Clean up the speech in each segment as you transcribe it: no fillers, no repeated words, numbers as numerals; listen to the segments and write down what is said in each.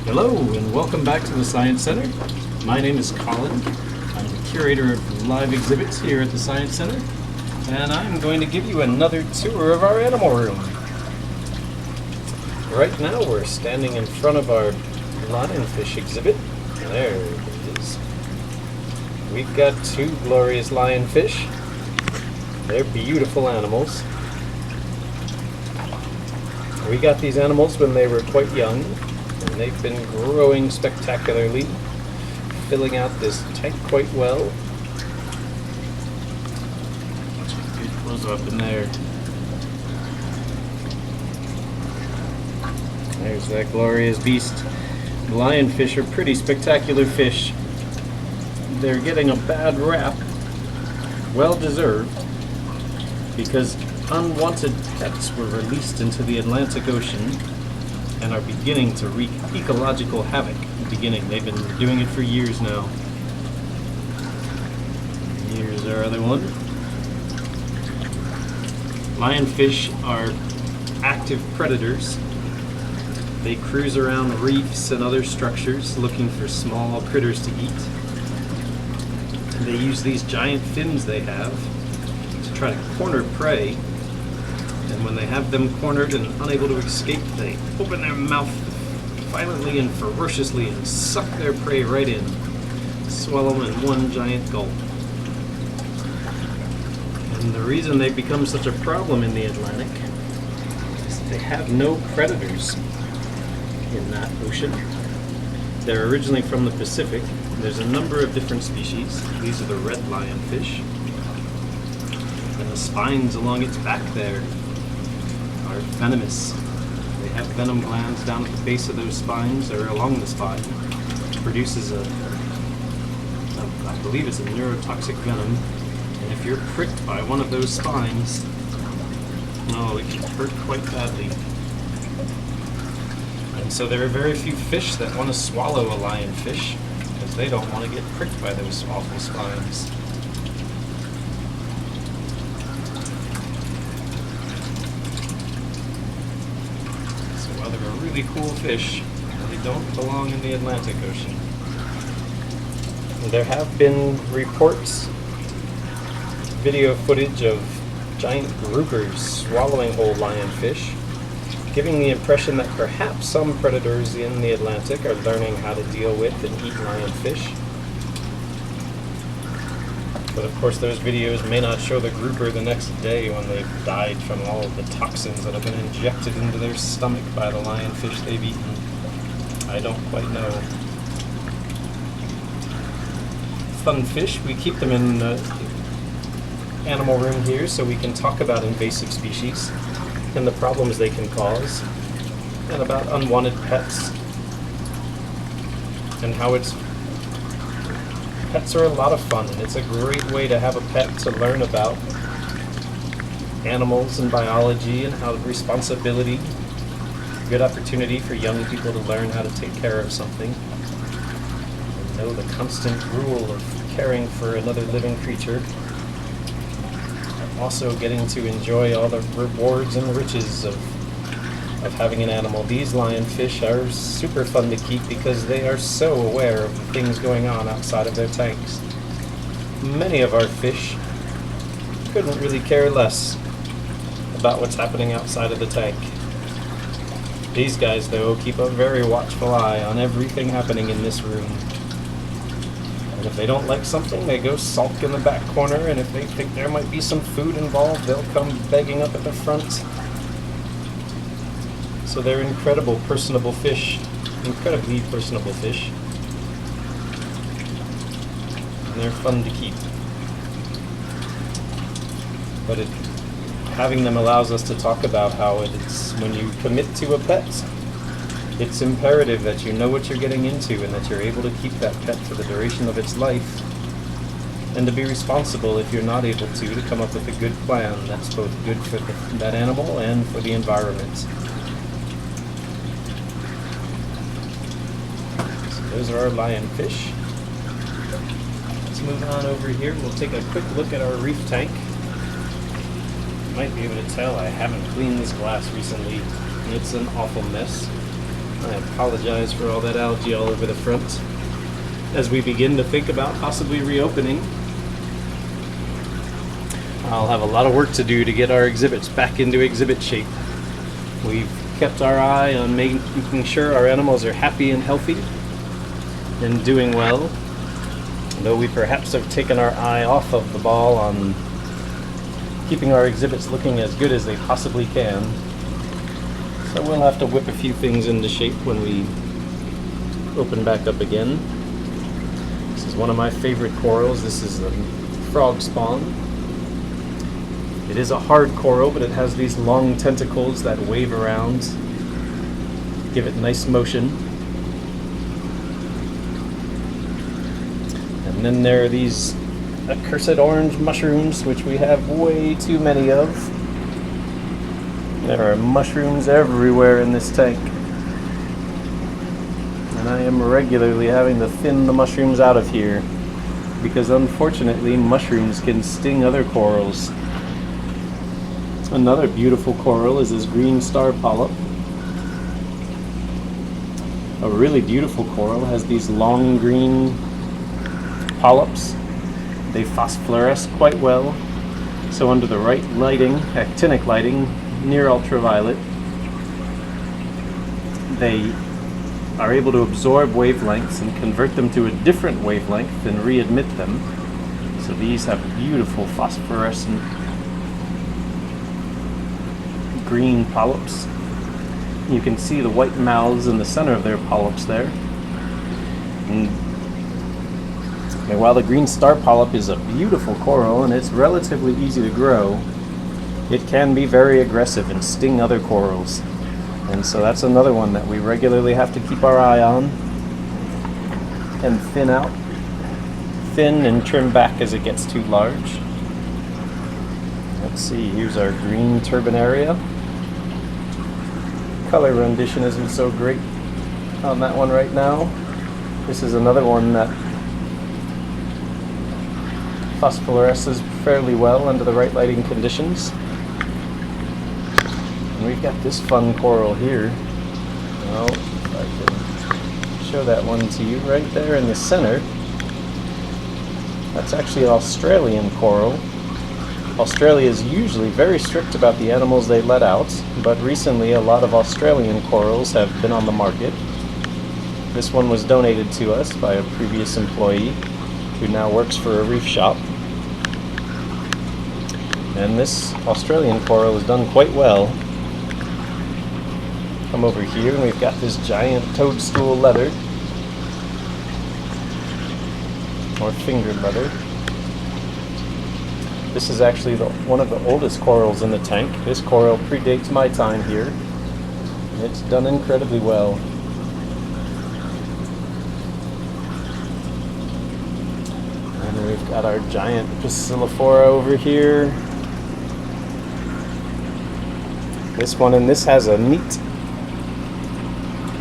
Hello and welcome back to the Science Center. My name is Colin. I'm the curator of live exhibits here at the Science Center, and I'm going to give you another tour of our animal room. Right now we're standing in front of our lionfish exhibit. There it is. We've got two glorious lionfish. They're beautiful animals. We got these animals when they were quite young, and they've been growing spectacularly, filling out this tank quite well. Good close up in there. There's that glorious beast. Lionfish are pretty spectacular fish. They're getting a bad rap, well deserved, because unwanted pets were released into the Atlantic Ocean and are beginning to wreak ecological havoc. They've been doing it for years now. Here's our other one. Lionfish are active predators. They cruise around reefs and other structures looking for small critters to eat. They use these giant fins they have to try to corner prey. And when they have them cornered and unable to escape, they open their mouth violently and ferociously and suck their prey right in, swallow them in one giant gulp. And the reason they've become such a problem in the Atlantic is that they have no predators in that ocean. They're originally from the Pacific. There's a number of different species. These are the red lionfish. And the spines along its back there are venomous. They have venom glands down at the base of those spines, or along the spine, which produces I believe it's a neurotoxic venom. And if you're pricked by one of those spines, oh, it can hurt quite badly. And so there are very few fish that want to swallow a lionfish, because they don't want to get pricked by those awful spines. They're a really cool fish. They don't belong in the Atlantic Ocean. There have been reports, video footage of giant groupers swallowing whole lionfish, giving the impression that perhaps some predators in the Atlantic are learning how to deal with and eat lionfish. But of course those videos may not show the grouper the next day when they've died from all of the toxins that have been injected into their stomach by the lionfish they've eaten. I don't quite know. Fun fish, we keep them in the animal room here so we can talk about invasive species and the problems they can cause, and about unwanted pets, and how pets are a lot of fun, and it's a great way to have a pet to learn about animals and biology and how responsibility. Good opportunity for young people to learn how to take care of something and know the constant rule of caring for another living creature. Also getting to enjoy all the rewards and riches of having an animal. These lionfish are super fun to keep because they are so aware of the things going on outside of their tanks. Many of our fish couldn't really care less about what's happening outside of the tank. These guys, though, keep a very watchful eye on everything happening in this room. And if they don't like something, they go sulk in the back corner, and if they think there might be some food involved, they'll come begging up at the front. So they're incredibly personable fish. And they're fun to keep. But having them allows us to talk about how it's, when you commit to a pet, it's imperative that you know what you're getting into and that you're able to keep that pet for the duration of its life, and to be responsible if you're not able to come up with a good plan that's both good for that animal and for the environment. Those are our lionfish. Let's move on over here. We'll take a quick look at our reef tank. You might be able to tell I haven't cleaned this glass recently. It's an awful mess. I apologize for all that algae all over the front. As we begin to think about possibly reopening, I'll have a lot of work to do to get our exhibits back into exhibit shape. We've kept our eye on making sure our animals are happy and healthy and doing well, though we perhaps have taken our eye off of the ball on keeping our exhibits looking as good as they possibly can. So we'll have to whip a few things into shape when we open back up again. This is one of my favorite corals. This is the frog spawn. It is a hard coral, but it has these long tentacles that wave around, give it nice motion. And then there are these accursed orange mushrooms, which we have way too many of. There are mushrooms everywhere in this tank. And I am regularly having to thin the mushrooms out of here, because unfortunately mushrooms can sting other corals. Another beautiful coral is this green star polyp. A really beautiful coral has these long green polyps. They phosphoresce quite well, so under the right lighting, actinic lighting, near ultraviolet, they are able to absorb wavelengths and convert them to a different wavelength and readmit them. So these have beautiful phosphorescent green polyps. You can see the white mouths in the center of their polyps there. And while the green star polyp is a beautiful coral and it's relatively easy to grow, it can be very aggressive and sting other corals. And so that's another one that we regularly have to keep our eye on and thin out. Thin and trim back as it gets too large. Let's see, here's our green turbinaria. Color rendition isn't so great on that one right now. This is another one that phosphoresces fairly well under the right lighting conditions. And we've got this fun coral here. Well, if I can show that one to you right there in the center. That's actually an Australian coral. Australia is usually very strict about the animals they let out, but recently a lot of Australian corals have been on the market. This one was donated to us by a previous employee who now works for a reef shop. And this Australian coral has done quite well. Come over here and we've got this giant toadstool leather, or fingered leather. This is actually one of the oldest corals in the tank. This coral predates my time here. It's done incredibly well. And we've got our giant Bacillophora over here. This one, and this has a neat,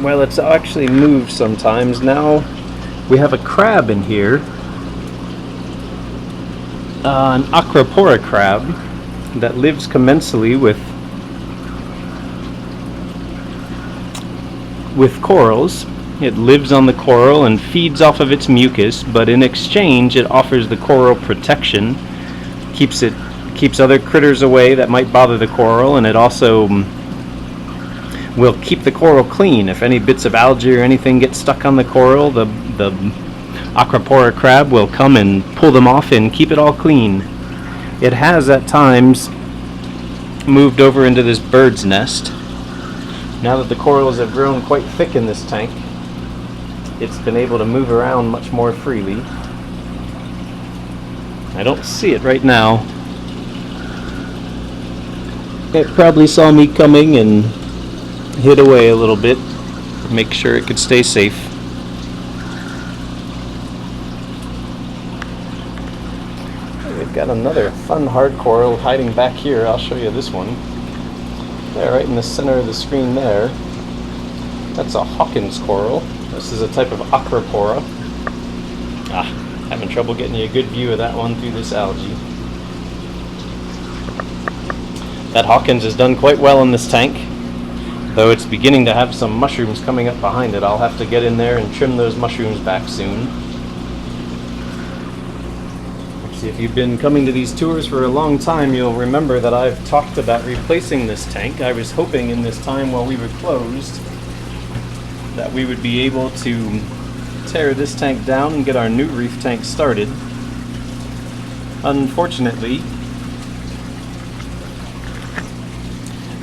well, it's actually moved sometimes. Now we have a crab in here. An Acropora crab that lives commensally with corals. It lives on the coral and feeds off of its mucus, but in exchange it offers the coral protection, keeps other critters away that might bother the coral, and it also will keep the coral clean. If any bits of algae or anything get stuck on the coral, the Acropora crab will come and pull them off and keep it all clean. It has at times moved over into this bird's nest. Now that the corals have grown quite thick in this tank, it's been able to move around much more freely. I don't see it right now. It probably saw me coming and hid away a little bit, make sure it could stay safe. We've got another fun hard coral hiding back here. I'll show you this one. There, right in the center of the screen there. That's a Hawkins coral. This is a type of Acropora. Having trouble getting you a good view of that one through this algae. That Hawkins has done quite well in this tank. Though it's beginning to have some mushrooms coming up behind it. I'll have to get in there and trim those mushrooms back soon. If you've been coming to these tours for a long time, you'll remember that I've talked about replacing this tank. I was hoping in this time while we were closed that we would be able to tear this tank down and get our new reef tank started. Unfortunately,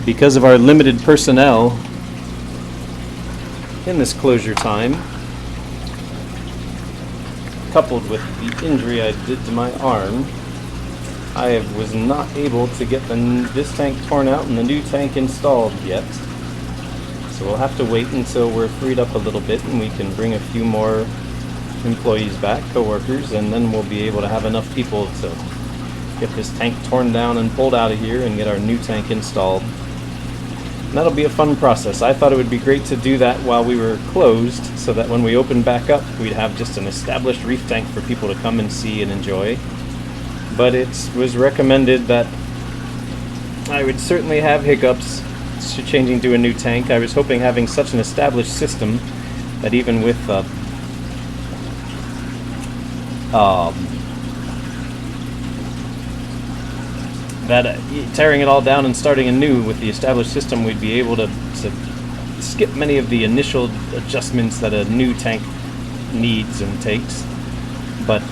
because of our limited personnel in this closure time, coupled with the injury I did to my arm, I was not able to get this tank torn out and the new tank installed yet. So we'll have to wait until we're freed up a little bit and we can bring a few more employees back, co-workers, and then we'll be able to have enough people to get this tank torn down and pulled out of here and get our new tank installed. And that'll be a fun process. I thought it would be great to do that while we were closed, so that when we open back up, we'd have just an established reef tank for people to come and see and enjoy. But it was recommended that I would certainly have hiccups changing to a new tank. I was hoping having such an established system that even with tearing it all down and starting anew with the established system, we'd be able to skip many of the initial adjustments that a new tank needs and takes. But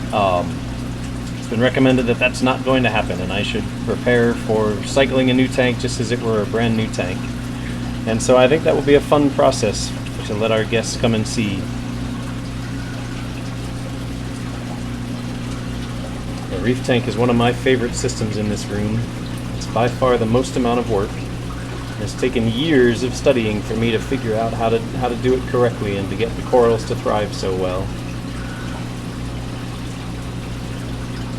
it's been recommended that that's not going to happen, and I should prepare for cycling a new tank just as it were a brand new tank. And so I think that will be a fun process to let our guests come and see. The reef tank is one of my favorite systems in this room. It's by far the most amount of work. It's taken years of studying for me to figure out how to do it correctly and to get the corals to thrive so well.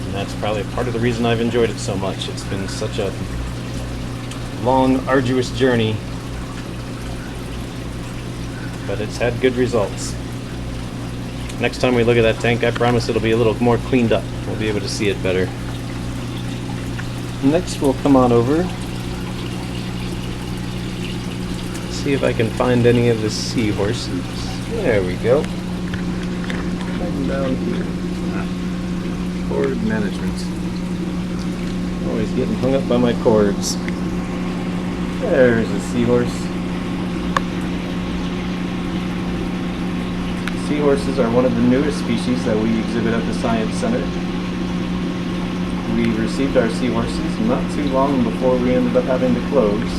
And that's probably part of the reason I've enjoyed it so much. It's been such a long, arduous journey, but it's had good results. Next time we look at that tank, I promise it'll be a little more cleaned up. We'll be able to see it better. Next, we'll come on over, see if I can find any of the seahorses. There we go. Right down here. Cord management. Always getting hung up by my cords. There's a seahorse. Seahorses are one of the newest species that we exhibit at the Science Center. We received our seahorses not too long before we ended up having to close.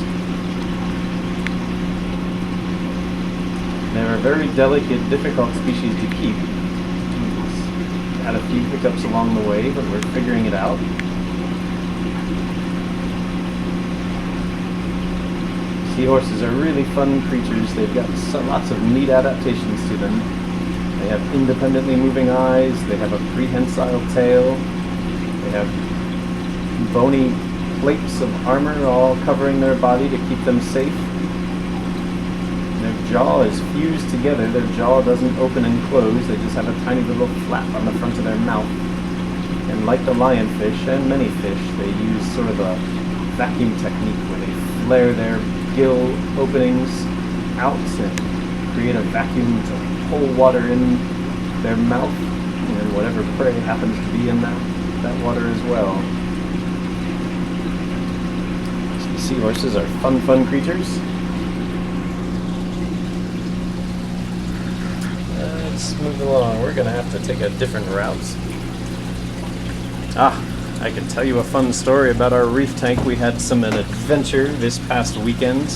They're a very delicate, difficult species to keep. We've had a few hiccups along the way, but we're figuring it out. Seahorses are really fun creatures. They've got lots of neat adaptations to them. They have independently moving eyes, they have a prehensile tail, they have bony plates of armor all covering their body to keep them safe. Their jaw is fused together, their jaw doesn't open and close, they just have a tiny little flap on the front of their mouth. And like the lionfish and many fish, they use sort of a vacuum technique where they flare their gill openings out and create a vacuum to pull water in their mouth and whatever prey happens to be in that water as well. So seahorses are fun creatures. Let's move along. We're going to have to take a different route. I can tell you a fun story about our reef tank. We had an adventure this past weekend.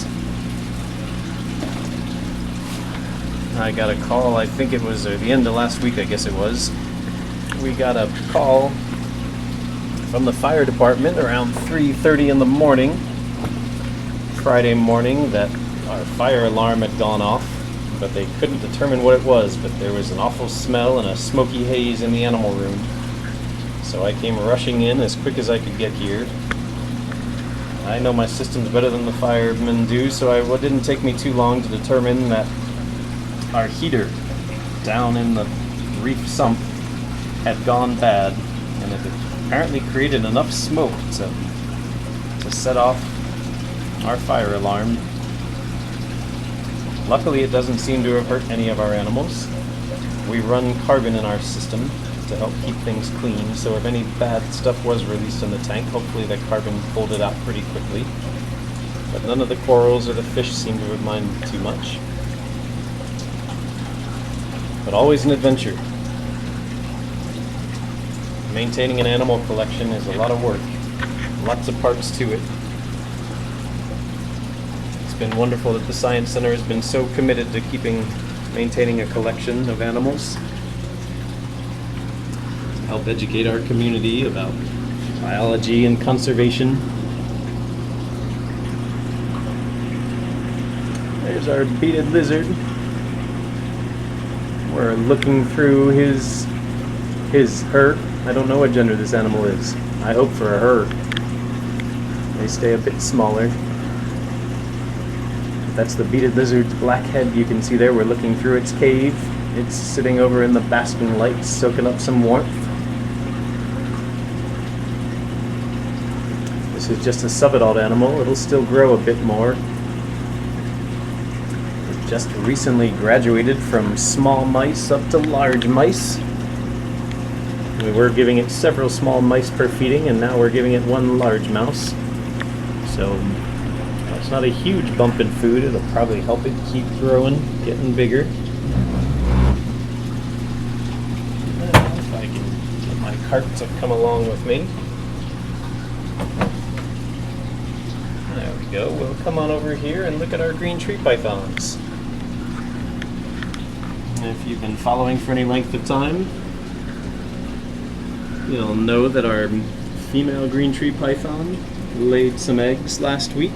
I got a call, I think it was at the end of last week, I guess it was. We got a call from the fire department around 3:30 in the morning, Friday morning, that our fire alarm had gone off, but they couldn't determine what it was, but there was an awful smell and a smoky haze in the animal room. So I came rushing in as quick as I could get here. I know my systems better than the firemen do, so it didn't take me too long to determine that our heater down in the reef sump had gone bad, and it had apparently created enough smoke to set off our fire alarm. Luckily, it doesn't seem to have hurt any of our animals. We run carbon in our system to help keep things clean, so if any bad stuff was released in the tank, hopefully the carbon pulled it out pretty quickly. But none of the corals or the fish seem to have minded too much. But always an adventure. Maintaining an animal collection is a lot of work. Lots of parts to it. It's been wonderful that the Science Center has been so committed to maintaining a collection of animals. To help educate our community about biology and conservation. There's our beaded lizard. We're looking through her. I don't know what gender this animal is. I hope for a her. They stay a bit smaller. That's the beaded lizard's black head you can see there. We're looking through its cave. It's sitting over in the basking lights, soaking up some warmth. This is just a subadult animal. It'll still grow a bit more. It just recently graduated from small mice up to large mice. We were giving it several small mice per feeding, and now we're giving it one large mouse. So it's not a huge bump in food. It'll probably help it keep growing, getting bigger. If I can get my cart to come along with me. There we go. We'll come on over here and look at our green tree pythons. And if you've been following for any length of time, you'll know that our female green tree python laid some eggs last week.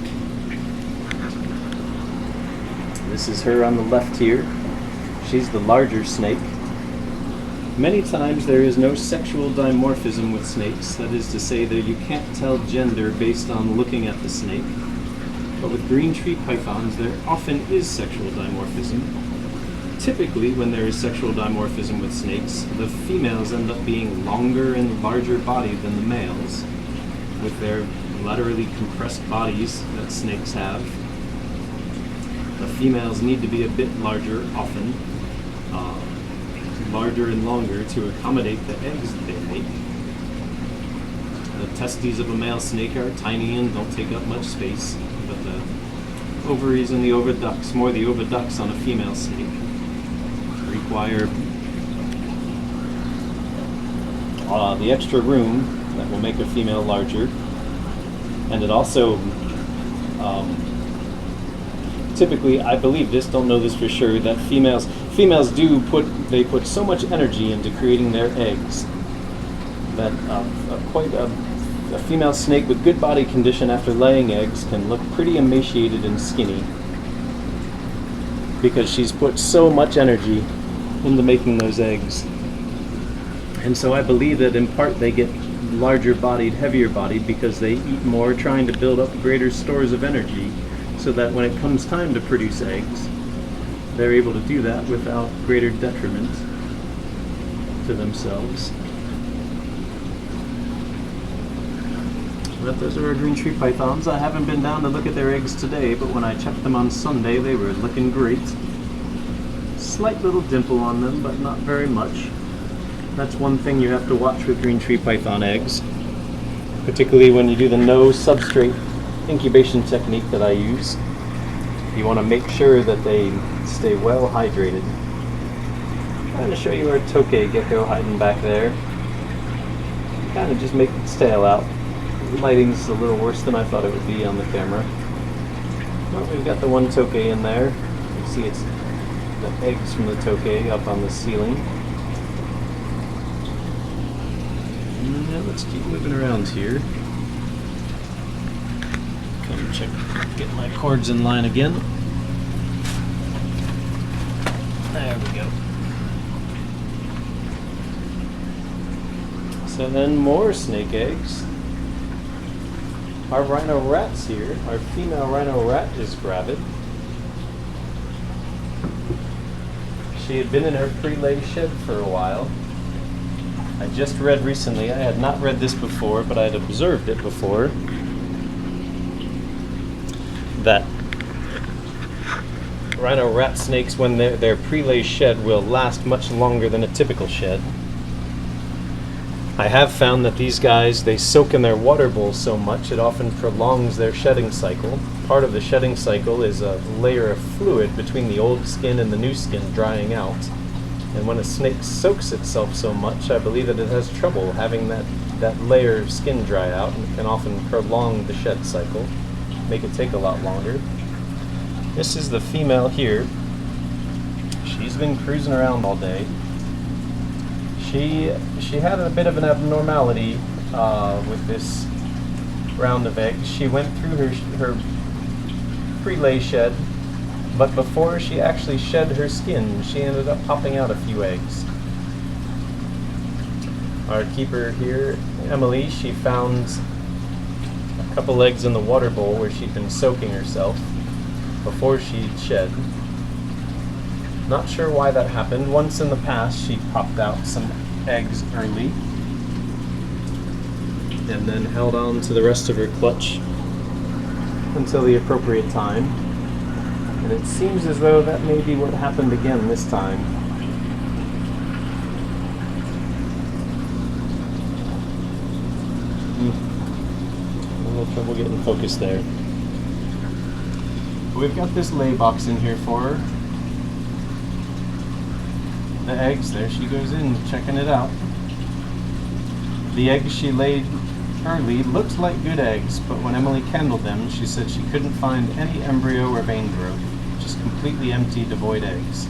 This is her on the left here. She's the larger snake. Many times there is no sexual dimorphism with snakes. That is to say that you can't tell gender based on looking at the snake. But with green tree pythons, there often is sexual dimorphism. Typically, when there is sexual dimorphism with snakes, the females end up being longer and larger bodied than the males, with their laterally compressed bodies that snakes have. The females need to be a bit larger often, larger and longer to accommodate the eggs that they make. The testes of a male snake are tiny and don't take up much space, but the ovaries and the oviducts, more the oviducts on a female snake, require the extra room that will make a female larger. And it also typically, I believe this, don't know this for sure, that females put so much energy into creating their eggs that a female snake with good body condition after laying eggs can look pretty emaciated and skinny because she's put so much energy into making those eggs. And so I believe that in part they get larger bodied, heavier bodied because they eat more, trying to build up greater stores of energy so that when it comes time to produce eggs, they're able to do that without greater detriment to themselves. But those are our green tree pythons. I haven't been down to look at their eggs today, but when I checked them on Sunday, they were looking great. Slight little dimple on them, but not very much. That's one thing you have to watch with green tree python eggs, particularly when you do the no substrate incubation technique that I use. You want to make sure that they stay well hydrated. I'm trying to show you our tokay gecko hiding back there. Kind of just make its tail out. The lighting's a little worse than I thought it would be on the camera. Well, we've got the one tokay in there. You can see it's the eggs from the tokay up on the ceiling. And let's keep moving around here. Come check, get my cords in line again. There we go. So then more snake eggs. Our Rhino Rat's here. Our female Rhino Rat is gravid. She had been in her pre-lay shed for a while. I just read recently, I had not read this before, but I had observed it before, that Rhino rat snakes, when their prelay shed, will last much longer than a typical shed. I have found that these guys, they soak in their water bowl so much it often prolongs their shedding cycle. Part of the shedding cycle is a layer of fluid between the old skin and the new skin drying out. And when a snake soaks itself so much, I believe that it has trouble having that layer of skin dry out, and it can often prolong the shed cycle, make it take a lot longer. This is the female here. She's been cruising around all day. She had a bit of an abnormality with this round of eggs. She went through her pre-lay shed, but before she actually shed her skin, she ended up popping out a few eggs. Our keeper here, Emily, she found a couple eggs in the water bowl where she'd been soaking herself before she'd shed. Not sure why that happened. Once in the past, she popped out some eggs early and then held on to the rest of her clutch until the appropriate time. And it seems as though that may be what happened again this time. A little trouble getting focused there. We've got this lay box in here for her. The eggs, there she goes in, checking it out. The eggs she laid early looked like good eggs, but when Emily candled them, she said she couldn't find any embryo or vein growth, just completely empty, devoid eggs.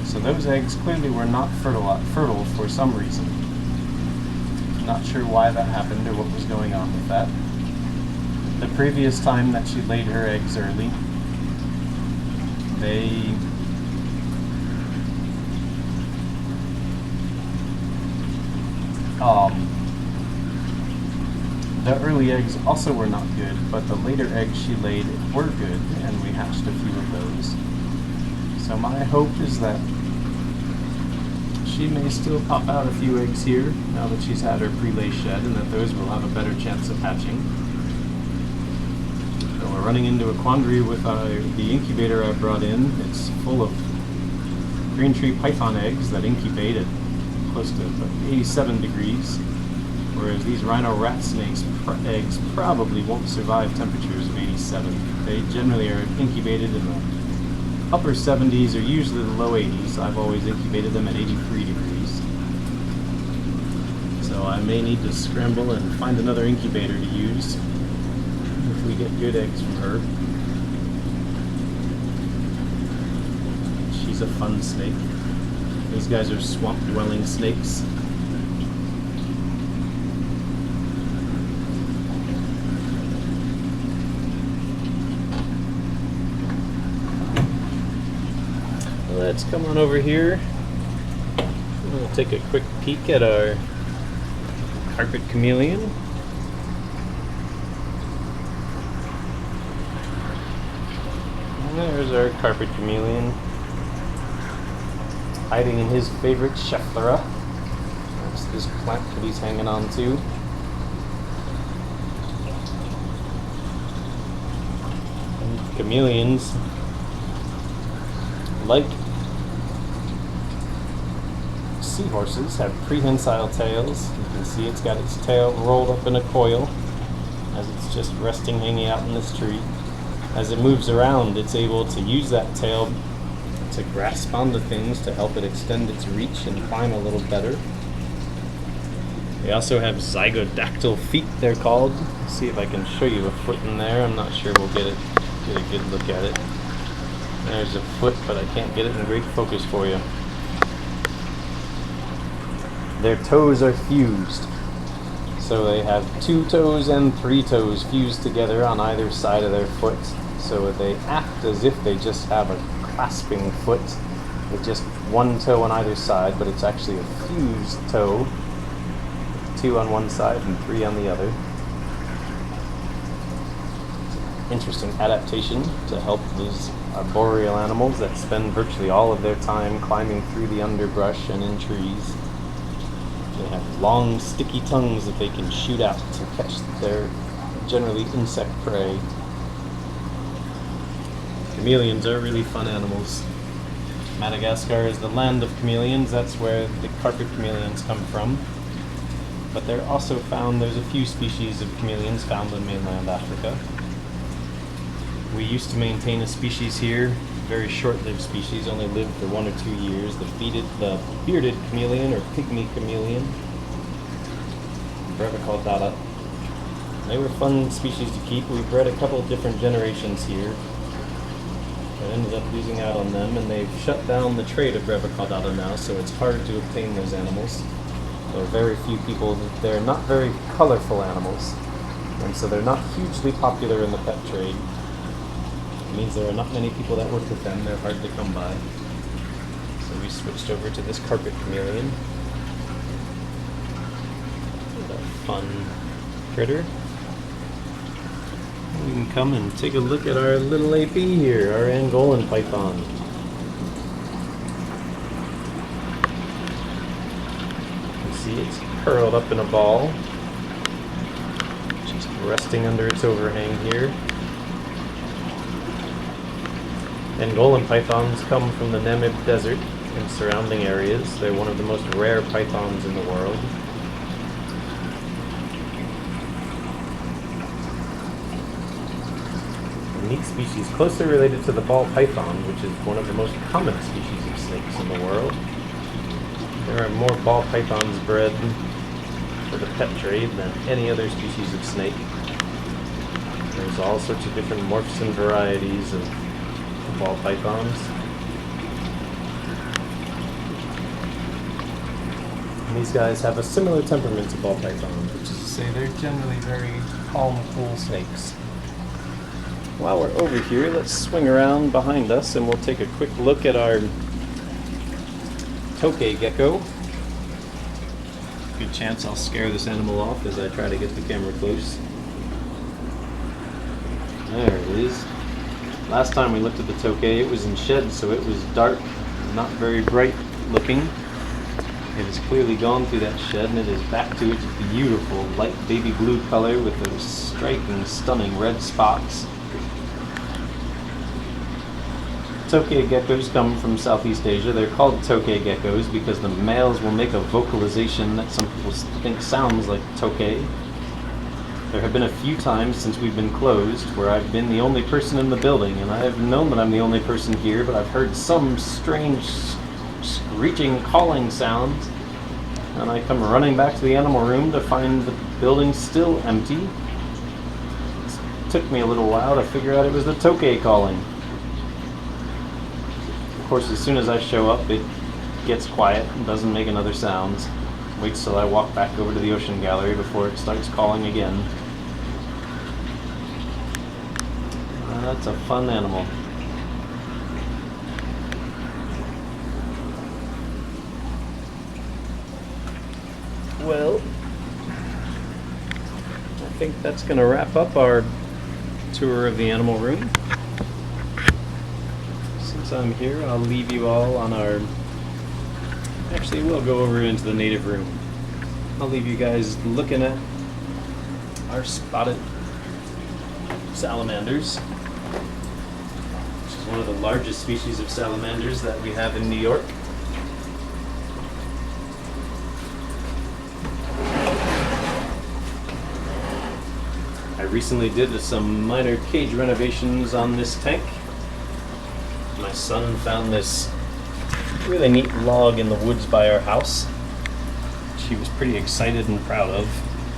So those eggs clearly were not fertile for some reason. Not sure why that happened or what was going on with that. The previous time that she laid her eggs early, the early eggs also were not good, but the later eggs she laid were good, and we hatched a few of those. So my hope is that she may still pop out a few eggs here, now that she's had her pre-lay shed, and that those will have a better chance of hatching. So we're running into a quandary with the incubator I brought in. It's full of green tree python eggs that incubate at close to 87 degrees, whereas these rhino rat snakes eggs probably won't survive temperatures of 87. They generally are incubated in the upper 70s or usually the low 80s. I've always incubated them at 83 degrees. So I may need to scramble and find another incubator to use if we get good eggs from her. She's a fun snake. These guys are swamp-dwelling snakes. Let's come on over here. We'll take a quick peek at our carpet chameleon. And there's our carpet chameleon, hiding in his favorite Schefflera. That's this plant that he's hanging on to. And chameleons, like seahorses, have prehensile tails. You can see it's got its tail rolled up in a coil as it's just resting, hanging out in this tree. As it moves around, it's able to use that tail to grasp onto things to help it extend its reach and climb a little better. They also have zygodactyl feet, they're called. Let's see if I can show you a foot in there. I'm not sure we'll get a good look at it. There's a foot, but I can't get it in great focus for you. Their toes are fused. So they have 2 toes and 3 toes fused together on either side of their foot. So they act as if they just have a clasping foot with just 1 toe on either side, but it's actually a fused toe. 2 on one side and 3 on the other. Interesting adaptation to help these arboreal animals that spend virtually all of their time climbing through the underbrush and in trees. They have long, sticky tongues that they can shoot out to catch their generally insect prey. Chameleons are really fun animals. Madagascar is the land of chameleons. That's where the carpet chameleons come from. But they're also found, there's a few species of chameleons found in mainland Africa. We used to maintain a species here, very short-lived species, only lived for 1 or 2 years, the bearded chameleon or pygmy chameleon, Brevicaudata. They were fun species to keep. We bred a couple of different generations here. I ended up losing out on them, and they've shut down the trade of Brevicaudata now, so it's hard to obtain those animals. There are very few people, they're not very colorful animals, and so they're not hugely popular in the pet trade. It means there are not many people that work with them, they're hard to come by. So we switched over to this carpet chameleon. What a fun critter. We can come and take a look at our little AP here, our Angolan Python. You can see it's curled up in a ball, just resting under its overhang here. Angolan pythons come from the Namib Desert and surrounding areas. They're one of the most rare pythons in the world. Unique species closely related to the ball python, which is one of the most common species of snakes in the world. There are more ball pythons bred for the pet trade than any other species of snake. There's all sorts of different morphs and varieties of ball pythons. And these guys have a similar temperament to ball pythons, which is to say they're generally very calm, cool snakes. While we're over here, let's swing around behind us and we'll take a quick look at our tokay gecko. Good chance I'll scare this animal off as I try to get the camera close. There it is. Last time we looked at the tokay, it was in shed, so it was dark, not very bright looking. It has clearly gone through that shed and it is back to its beautiful light baby blue color with those striking, stunning red spots. Tokay geckos come from Southeast Asia. They're called tokay geckos because the males will make a vocalization that some people think sounds like tokay. There have been a few times since we've been closed where I've been the only person in the building, and I have known that I'm the only person here, but I've heard some strange screeching, calling sounds, and I come running back to the animal room to find the building still empty. It took me a little while to figure out it was the tokay calling. Of course, as soon as I show up, it gets quiet and doesn't make another sound. Waits till I walk back over to the ocean gallery before it starts calling again. That's a fun animal. Well, I think that's going to wrap up our tour of the animal room. Since I'm here, I'll leave you all on our... Actually, we'll go over into the native room. I'll leave you guys looking at our spotted salamanders, which is one of the largest species of salamanders that we have in New York. I recently did some minor cage renovations on this tank. My son found this really neat log in the woods by our house, which he was pretty excited and proud of.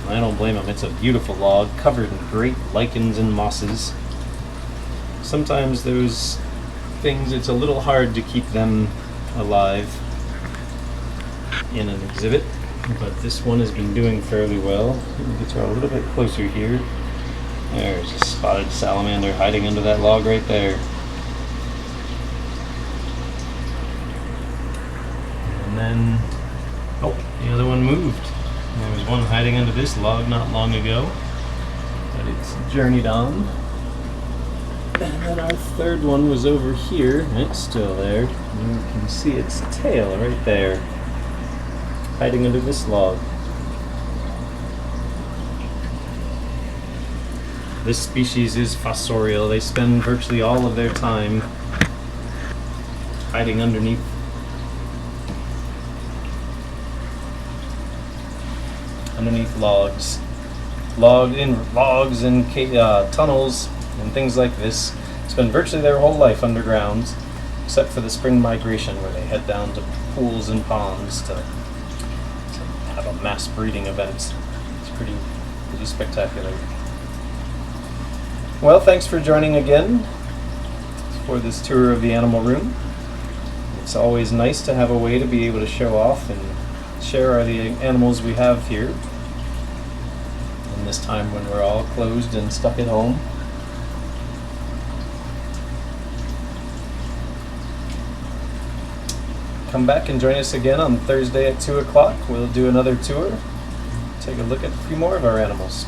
I don't blame him. It's a beautiful log covered in great lichens and mosses. Sometimes those things, it's a little hard to keep them alive in an exhibit, but this one has been doing fairly well. Let me get her a little bit closer here. There's a spotted salamander hiding under that log right there. And then, oh, the other one moved. There was one hiding under this log not long ago, but it's journeyed on. And then our third one was over here, and it's still there. And you can see its tail right there, hiding under this log. This species is fossorial. They spend virtually all of their time hiding underneath logs. Logs and tunnels and things like this. Spend virtually their whole life underground, except for the spring migration where they head down to pools and ponds to have a mass breeding event. It's pretty spectacular. Well, thanks for joining again for this tour of the animal room. It's always nice to have a way to be able to show off and share the animals we have here in this time when we're all closed and stuck at home. Come back and join us again on Thursday at 2 o'clock. We'll do another tour, take a look at a few more of our animals.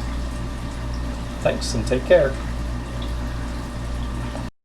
Thanks and take care.